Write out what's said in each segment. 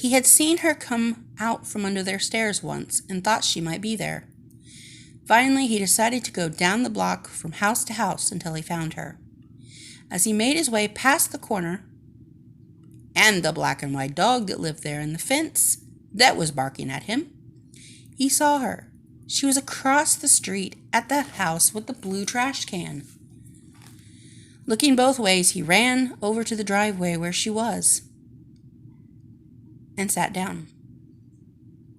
He had seen her come out from under their stairs once and thought she might be there. Finally, he decided to go down the block from house to house until he found her. As he made his way past the corner and the black and white dog that lived there and the fence that was barking at him, he saw her. She was across the street at the house with the blue trash can. Looking both ways, he ran over to the driveway where she was and sat down.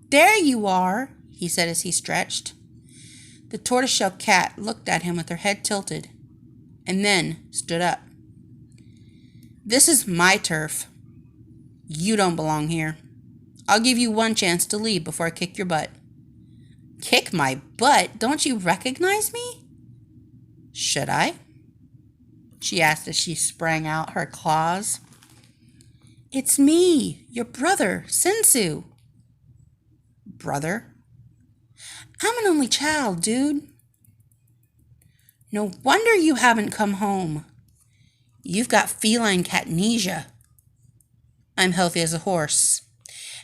"There you are," he said as he stretched. The tortoiseshell cat looked at him with her head tilted and then stood up. "This is my turf. You don't belong here. I'll give you one chance to leave before I kick your butt." "Kick my butt? Don't you recognize me?" "Should I?" she asked as she sprang out her claws. "It's me, your brother, Cinsus." "Brother?" "I'm an only child, dude." "No wonder you haven't come home. You've got feline catnesia." "I'm healthy as a horse."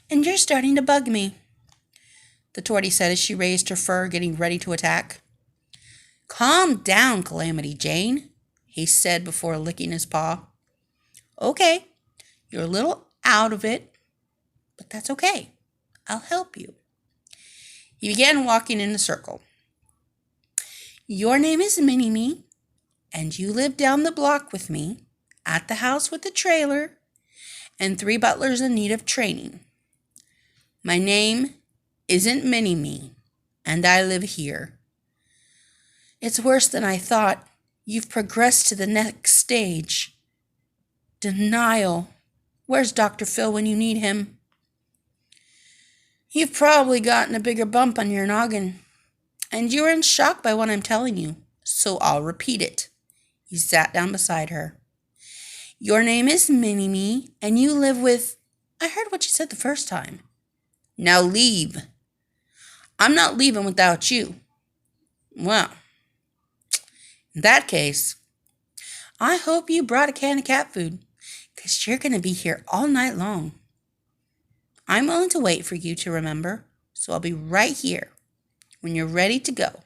"And you're starting to bug me," the tortie said as she raised her fur, getting ready to attack. "Calm down, Calamity Jane," he said before licking his paw. "Okay, you're a little out of it, but that's okay. I'll help you." He began walking in a circle. "Your name is Minnie-Me, and you live down the block with me, at the house with the trailer, and 3 butlers in need of training. My name isn't Minnie-Me, and I live here. It's worse than I thought. You've progressed to the next stage. Denial. Where's Dr. Phil when you need him? You've probably gotten a bigger bump on your noggin, and you're in shock by what I'm telling you, so I'll repeat it." He sat down beside her. "Your name is Minnie-Me, and you live with—" "I heard what you said the first time." "Now leave." "I'm not leaving without you." "Well, in that case, I hope you brought a can of cat food, because you're going to be here all night long. I'm willing to wait for you to remember, so I'll be right here when you're ready to go."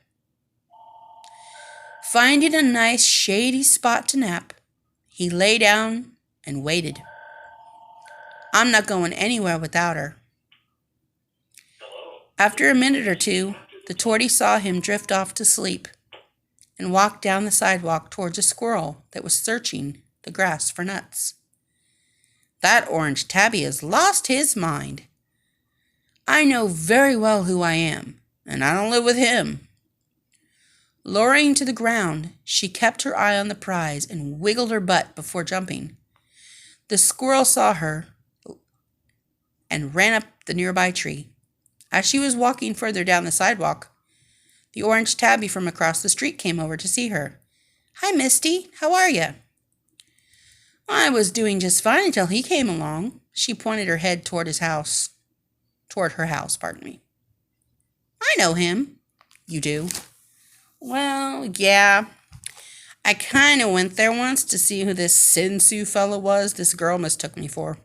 Finding a nice shady spot to nap, he lay down and waited. "I'm not going anywhere without her." After a minute or two, the tortie saw him drift off to sleep and walked down the sidewalk towards a squirrel that was searching the grass for nuts. "That orange tabby has lost his mind. I know very well who I am, and I don't live with him." Lowering to the ground, she kept her eye on the prize and wiggled her butt before jumping. The squirrel saw her and ran up the nearby tree. As she was walking further down the sidewalk, the orange tabby from across the street came over to see her. "Hi, Misty. How are you?" "I was doing just fine until he came along." She pointed her head toward her house. "I know him." "You do?" "Well, yeah. I kind of went there once to see who this Cinsus fellow was this girl mistook me for,"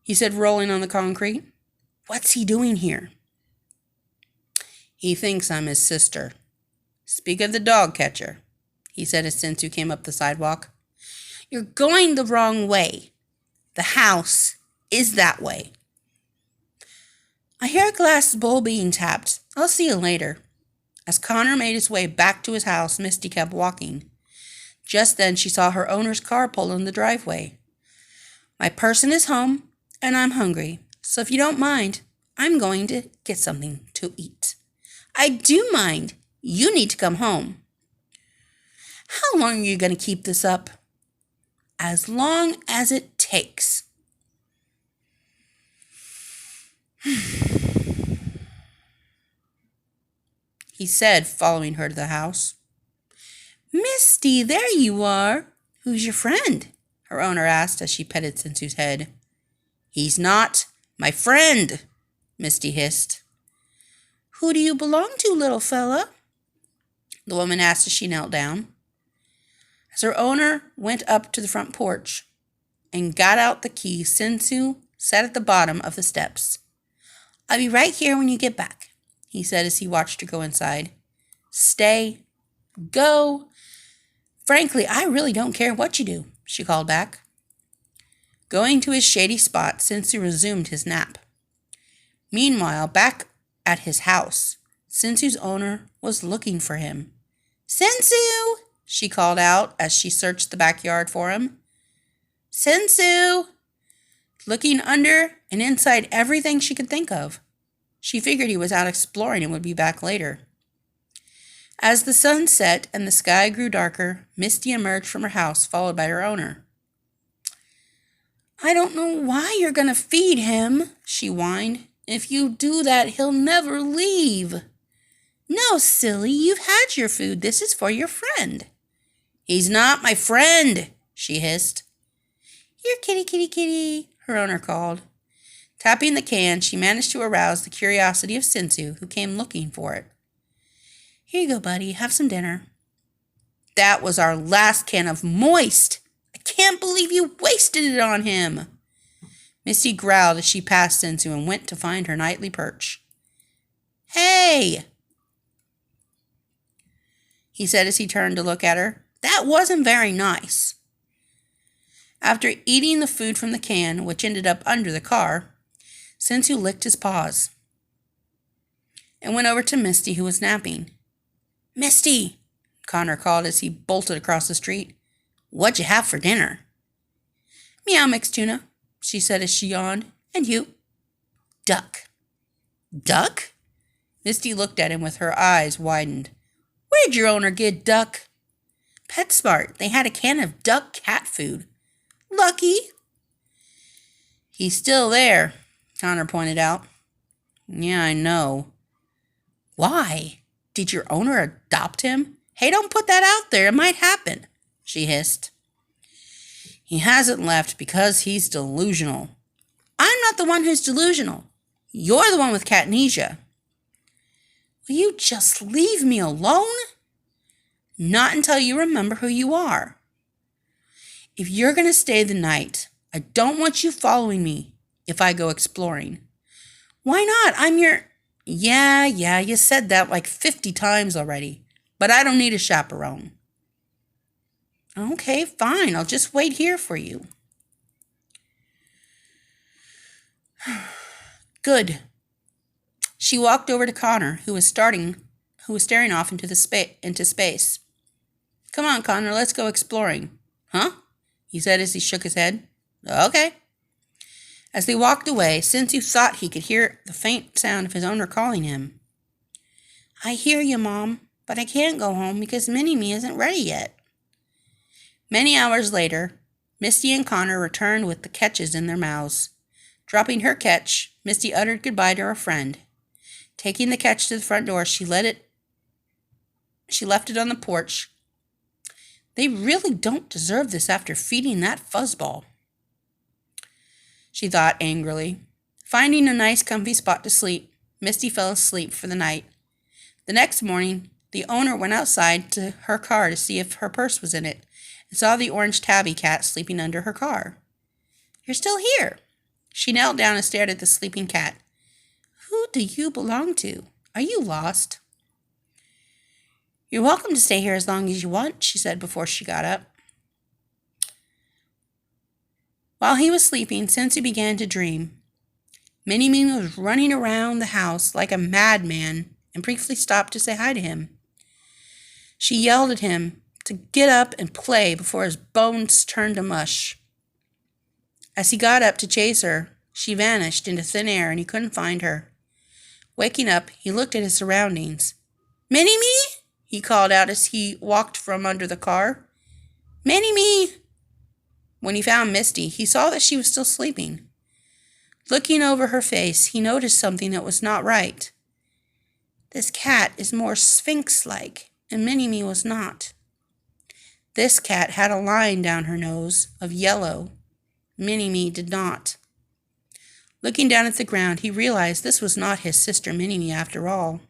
he said, rolling on the concrete. "What's he doing here?" "He thinks I'm his sister. Speak of the dog catcher," he said as Cinsus came up the sidewalk. "You're going the wrong way. The house is that way." "I hear a glass bowl being tapped. I'll see you later." As Connor made his way back to his house, Misty kept walking. Just then she saw her owner's car pull in the driveway. "My person is home, and I'm hungry, so if you don't mind, I'm going to get something to eat." "I do mind. You need to come home." "How long are you going to keep this up?" "As long as it takes." he said, following her to the house. "Misty, there you are. Who's your friend?" her owner asked as she petted Cinsus' head. "He's not my friend," Misty hissed. "Who do you belong to, little fella?" the woman asked as she knelt down. As her owner went up to the front porch and got out the key, Cinsus sat at the bottom of the steps. "I'll be right here when you get back," he said as he watched her go inside. "Stay. Go. Frankly, I really don't care what you do," she called back. Going to his shady spot, Cinsu resumed his nap. Meanwhile, back at his house, Cinsu's owner was looking for him. "Cinsu!" she called out as she searched the backyard for him. "Cinsu!" Looking under and inside everything she could think of. She figured he was out exploring and would be back later. As the sun set and the sky grew darker, Misty emerged from her house, followed by her owner. "I don't know why you're going to feed him," she whined. "If you do that, he'll never leave." "No, silly, you've had your food. This is for your friend." "He's not my friend," she hissed. "Here, kitty, kitty, kitty," her owner called. Tapping the can, she managed to arouse the curiosity of Cinsu, who came looking for it. "Here you go, buddy. Have some dinner." "That was our last can of moist. I can't believe you wasted it on him." Misty growled as she passed Cinsu and went to find her nightly perch. "Hey," he said as he turned to look at her. "That wasn't very nice." After eating the food from the can, which ended up under the car, Cinsu licked his paws and went over to Misty, who was napping. "Misty," Connor called as he bolted across the street. "What'd you have for dinner?" "Meow mixed tuna," she said as she yawned. "And you?" "Duck." "Duck?" Misty looked at him with her eyes widened. "Where'd your owner get duck?" "PetSmart. They had a can of duck cat food." "Lucky." "He's still there," Connor pointed out. "Yeah, I know." "Why? Did your owner adopt him?" "Hey, don't put that out there. It might happen," she hissed. "He hasn't left because he's delusional." "I'm not the one who's delusional. You're the one with catnesia." "Will you just leave me alone?" "Not until you remember who you are. If you're going to stay the night, I don't want you following me if I go exploring." "Why not? I'm your—" Yeah, you said that like 50 times already, but I don't need a chaperone." "Okay, fine. I'll just wait here for you." "Good." She walked over to Connor, who was staring off into space. "Come on, Connor, let's go exploring." "Huh?" he said as he shook his head. "Okay." As they walked away, Cinsu thought he could hear the faint sound of his owner calling him. "I hear you, Mom, but I can't go home because Mini-Me isn't ready yet." Many hours later, Misty and Connor returned with the catches in their mouths. Dropping her catch, Misty uttered goodbye to her friend. Taking the catch to the front door, she left it on the porch. "They really don't deserve this after feeding that fuzzball," she thought angrily. Finding a nice comfy spot to sleep, Misty fell asleep for the night. The next morning, the owner went outside to her car to see if her purse was in it and saw the orange tabby cat sleeping under her car. "You're still here." She knelt down and stared at the sleeping cat. "Who do you belong to? Are you lost?" "You're welcome to stay here as long as you want," she said before she got up. While he was sleeping, Cinsu began to dream. Mini-Me was running around the house like a madman and briefly stopped to say hi to him. She yelled at him to get up and play before his bones turned to mush. As he got up to chase her, she vanished into thin air and he couldn't find her. Waking up, he looked at his surroundings. "Mini-Me?" he called out as he walked from under the car. "Mini-Me!" When he found Misty, he saw that she was still sleeping. Looking over her face, he noticed something that was not right. This cat is more sphinx-like, and Mini-Me was not. This cat had a line down her nose of yellow. Mini-Me did not. Looking down at the ground, he realized this was not his sister Mini-Me after all.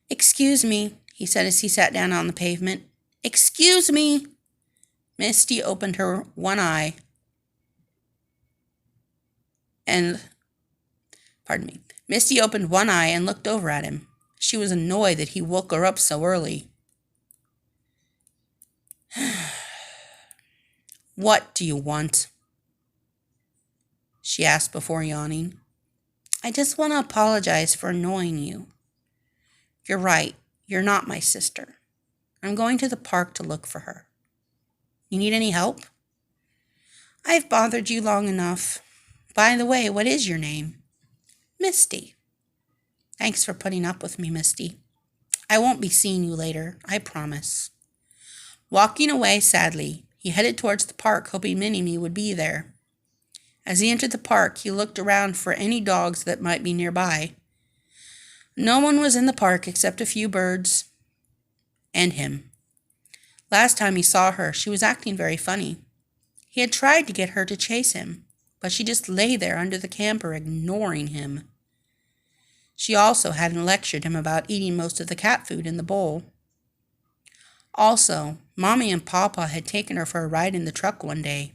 "Excuse me," he said as he sat down on the pavement. "Excuse me." Misty opened her one eye. and, Misty opened one eye and looked over at him. She was annoyed that he woke her up so early. "What do you want?" she asked before yawning. "I just want to apologize for annoying you. You're right, you're not my sister. I'm going to the park to look for her. You need any help?" "I've bothered you long enough. By the way, what is your name?" "Misty." "Thanks for putting up with me, Misty. I won't be seeing you later, I promise." Walking away sadly, he headed towards the park, hoping Minnie would be there. As he entered the park, he looked around for any dogs that might be nearby. No one was in the park except a few birds and him. Last time he saw her, she was acting very funny. He had tried to get her to chase him, but she just lay there under the camper, ignoring him. She also hadn't lectured him about eating most of the cat food in the bowl. Also, Mommy and Papa had taken her for a ride in the truck one day.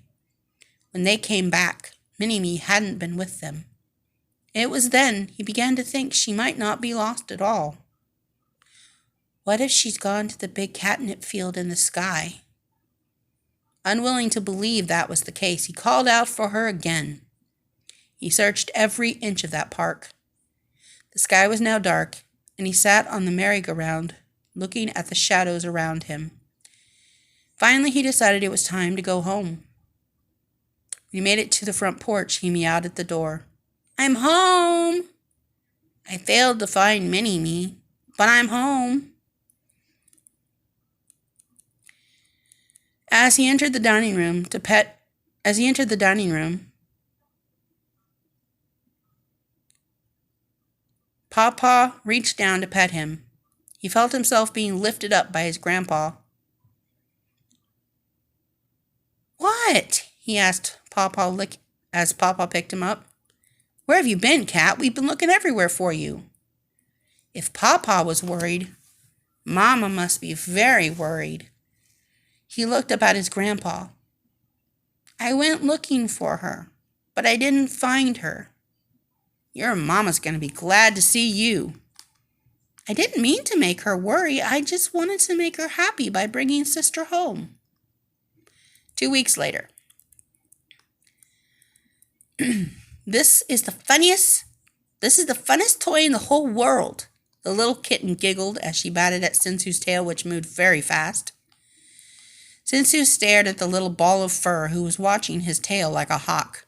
When they came back, Minnie hadn't been with them. It was then he began to think she might not be lost at all. What if she's gone to the big catnip field in the sky? Unwilling to believe that was the case, he called out for her again. He searched every inch of that park. The sky was now dark, and he sat on the merry-go-round, looking at the shadows around him. Finally, he decided it was time to go home. When he made it to the front porch, he meowed at the door. "I'm home! I failed to find Minnie, but I'm home." As he entered the dining room, Pawpaw reached down to pet him. He felt himself being lifted up by his grandpa. "What?" he asked Pawpaw as Pawpaw picked him up. "Where have you been, Cat? We've been looking everywhere for you." If Pawpaw was worried, Mama must be very worried. He looked up at his grandpa. "I went looking for her, but I didn't find her." "Your mama's going to be glad to see you." "I didn't mean to make her worry. I just wanted to make her happy by bringing sister home." 2 weeks later. This is the funnest toy in the whole world," the little kitten giggled as she batted at Cinsus' tail, which moved very fast. Cinsus stared at the little ball of fur, who was watching his tail like a hawk.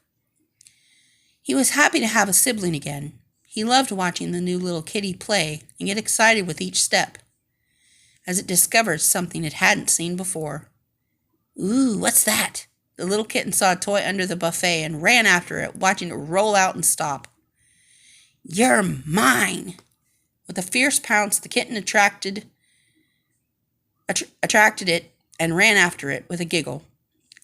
He was happy to have a sibling again. He loved watching the new little kitty play and get excited with each step, as it discovered something it hadn't seen before. "Ooh, what's that?" The little kitten saw a toy under the buffet and ran after it, watching it roll out and stop. "You're mine!" With a fierce pounce, the kitten attracted it and ran after it with a giggle.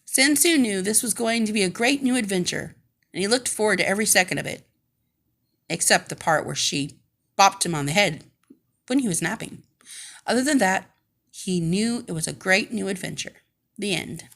Cinsus knew this was going to be a great new adventure, and he looked forward to every second of it, except the part where she bopped him on the head when he was napping. Other than that, he knew it was a great new adventure. The end.